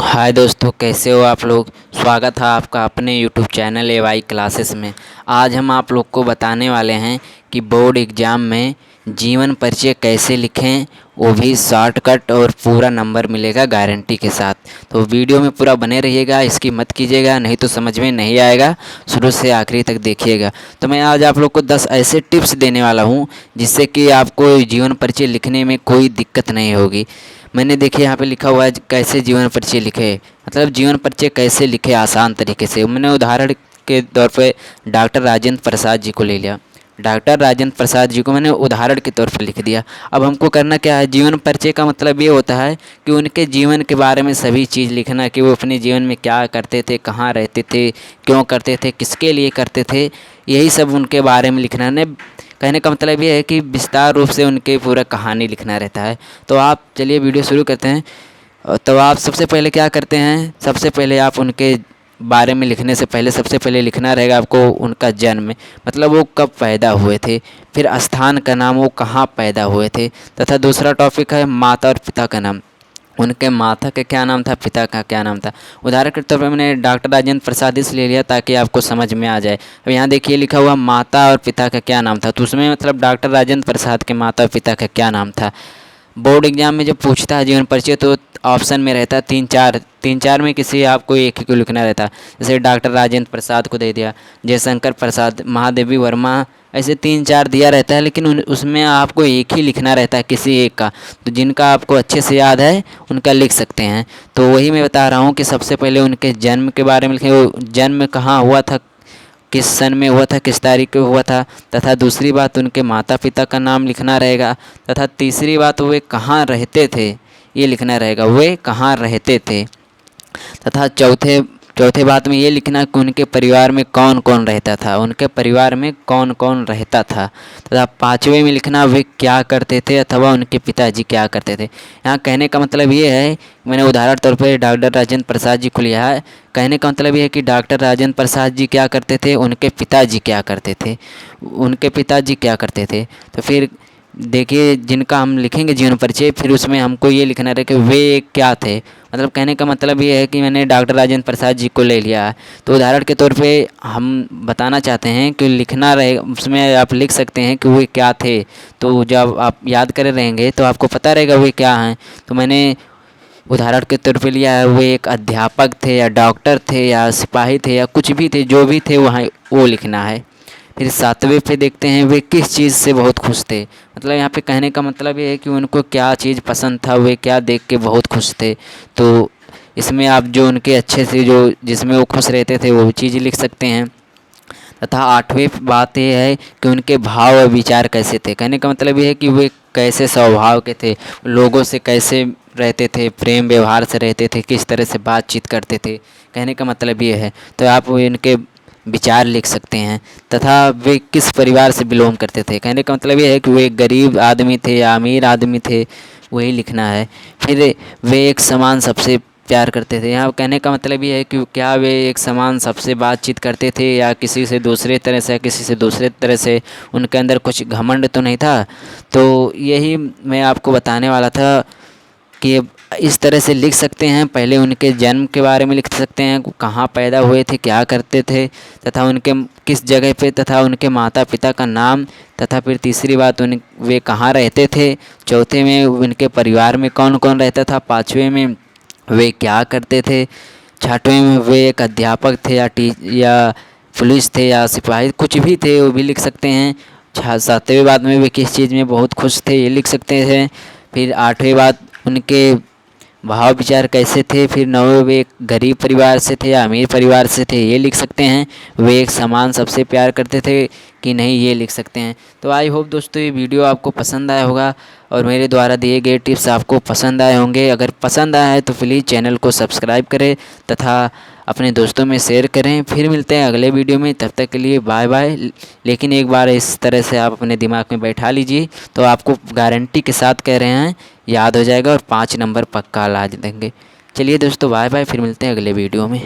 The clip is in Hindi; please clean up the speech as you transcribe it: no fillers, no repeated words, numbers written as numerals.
हाय दोस्तों, कैसे हो आप लोग। स्वागत है आपका अपने यूट्यूब चैनल एवाई क्लासेस में। आज हम आप लोग को बताने वाले हैं कि बोर्ड एग्ज़ाम में जीवन परिचय कैसे लिखें, वो भी शॉर्टकट और पूरा नंबर मिलेगा गारंटी के साथ। तो वीडियो में पूरा बने रहिएगा, इसकी मत कीजिएगा, नहीं तो समझ में नहीं आएगा। शुरू से आखिरी तक देखिएगा। तो मैं आज आप लोग को 10 ऐसे टिप्स देने वाला हूँ जिससे कि आपको जीवन परिचय लिखने में कोई दिक्कत नहीं होगी। मैंने देखिए यहाँ पे लिखा हुआ है कैसे जीवन परिचय लिखे, मतलब जीवन परिचय कैसे लिखे आसान तरीके से। मैंने उदाहरण के तौर पे डॉक्टर राजेंद्र प्रसाद जी को ले लिया। डॉक्टर राजेंद्र प्रसाद जी को मैंने उदाहरण के तौर पर लिख दिया। अब हमको करना क्या है, जीवन परिचय का मतलब ये होता है कि उनके जीवन के बारे में सभी चीज़ लिखना, कि वो अपने जीवन में क्या करते थे, कहाँ रहते थे, क्यों करते थे, किसके लिए करते थे, यही सब उनके बारे में लिखना है। कहने का मतलब ये है कि विस्तार रूप से उनके पूरा कहानी लिखना रहता है। तो आप चलिए वीडियो शुरू करते हैं। तो आप सबसे पहले क्या करते हैं, सबसे पहले आप उनके बारे में लिखने से पहले सबसे पहले लिखना रहेगा आपको उनका जन्म, मतलब वो कब पैदा हुए थे। फिर स्थान का नाम, वो कहाँ पैदा हुए थे। तथा दूसरा टॉपिक है माता और पिता का नाम, उनके माता का क्या नाम था, पिता का क्या नाम था। उदाहरण के तौर पर मैंने डॉक्टर राजेंद्र प्रसाद इसलिए लिया ताकि आपको समझ में आ जाए। अब यहाँ देखिए लिखा हुआ माता और पिता का क्या नाम था, तो उसमें मतलब डॉक्टर राजेंद्र प्रसाद के माता और पिता का क्या नाम था। बोर्ड एग्जाम में जब पूछता है जीवन परिचय तो ऑप्शन में रहता है तीन चार में किसी आपको एक ही को लिखना रहता है। जैसे डॉक्टर राजेंद्र प्रसाद को दे दिया, जयशंकर प्रसाद, महादेवी वर्मा, ऐसे 3-4 दिया रहता है, लेकिन उसमें आपको एक ही लिखना रहता है किसी एक का। तो जिनका आपको अच्छे से याद है उनका लिख सकते हैं। तो वही मैं बता रहा हूँ कि सबसे पहले उनके जन्म के बारे में लिखें, वो जन्म कहाँ हुआ था, किस सन में हुआ था, किस तारीख को हुआ था। तथा दूसरी बात उनके माता पिता का नाम लिखना रहेगा। तथा तीसरी बात वे कहाँ रहते थे, ये लिखना रहेगा, वे कहाँ रहते थे। तथा चौथे बात में ये लिखना कि उनके परिवार में कौन कौन रहता था, उनके परिवार में कौन कौन रहता था। तथा पाँचवें में लिखना वे क्या करते थे अथवा उनके पिताजी क्या करते थे। यहाँ कहने का मतलब ये है, मैंने उदाहरण तौर पर डॉक्टर राजेंद्र प्रसाद जी को लिया है। कहने का मतलब ये है कि डॉक्टर राजेंद्र प्रसाद जी क्या करते थे, उनके पिताजी क्या करते थे, उनके पिताजी क्या करते थे। तो फिर देखिए जिनका हम लिखेंगे जीवन परिचय, फिर उसमें हमको ये लिखना रहे कि वे क्या थे। मतलब कहने का मतलब ये है कि मैंने डॉक्टर राजेंद्र प्रसाद जी को ले लिया है, तो उदाहरण के तौर पे हम बताना चाहते हैं कि लिखना रहे, उसमें आप लिख सकते हैं कि वे क्या थे। तो जब आप याद करे रहेंगे तो आपको पता रहेगा वे क्या हैं। तो मैंने उदाहरण के तौर पे लिया है, वे एक अध्यापक थे या डॉक्टर थे या सिपाही थे या कुछ भी थे, जो भी थे वहाँ वो लिखना है। फिर 7वें पे देखते हैं वे किस चीज़ से बहुत खुश थे। मतलब यहाँ पे कहने का मतलब ये है कि उनको क्या चीज़ पसंद था, वे क्या देख के बहुत खुश थे। तो इसमें आप जो उनके अच्छे से जो जिसमें वो खुश रहते थे वो चीज़ लिख सकते हैं। तथा 8वें बात ये है कि उनके भाव और विचार कैसे थे। कहने का मतलब ये है कि वे कैसे स्वभाव के थे, लोगों से कैसे रहते थे, प्रेम व्यवहार से रहते थे, किस तरह से बातचीत करते थे। कहने का मतलब ये है, तो आप इनके विचार लिख सकते हैं। तथा वे किस परिवार से बिलोंग करते थे। कहने का मतलब ये है कि वे गरीब आदमी थे या अमीर आदमी थे, वही लिखना है। फिर वे एक समान सबसे प्यार करते थे। यहाँ कहने का मतलब ये है कि क्या वे एक समान सबसे बातचीत करते थे या किसी से दूसरे तरह से, किसी से दूसरे तरह से उनके अंदर कुछ घमंड तो नहीं था। तो यही मैं आपको बताने वाला था कि इस तरह से लिख सकते हैं। पहले उनके जन्म के बारे में लिख सकते हैं, कहाँ पैदा हुए थे, क्या करते थे, तथा उनके किस जगह पे, तथा उनके माता पिता का नाम। तथा फिर तीसरी बात वे कहाँ रहते थे। चौथे में उनके परिवार में कौन कौन रहता था। पाँचवें में वे क्या करते थे। छठवें में वे एक अध्यापक थे या पुलिस थे या सिपाही, कुछ भी थे, वो भी लिख सकते हैं। 7वें बात में वे किस चीज़ में बहुत खुश थे, ये लिख सकते हैं। फिर 8वें बात उनके भाव विचार कैसे थे। फिर 9वें वे एक गरीब परिवार से थे या अमीर परिवार से थे, ये लिख सकते हैं। वे एक समान सबसे प्यार करते थे कि नहीं, ये लिख सकते हैं। तो आई होप दोस्तों ये वीडियो आपको पसंद आया होगा और मेरे द्वारा दिए गए टिप्स आपको पसंद आए होंगे। अगर पसंद आया है तो प्लीज़ चैनल को सब्सक्राइब करें तथा अपने दोस्तों में शेयर करें। फिर मिलते हैं अगले वीडियो में, तब तक के लिए बाय बाय। लेकिन एक बार इस तरह से आप अपने दिमाग में बैठा लीजिए तो आपको गारंटी के साथ कह रहे हैं याद हो जाएगा और 5 नंबर पक्का ला देंगे। चलिए दोस्तों बाय बाय, फिर मिलते हैं अगले वीडियो में।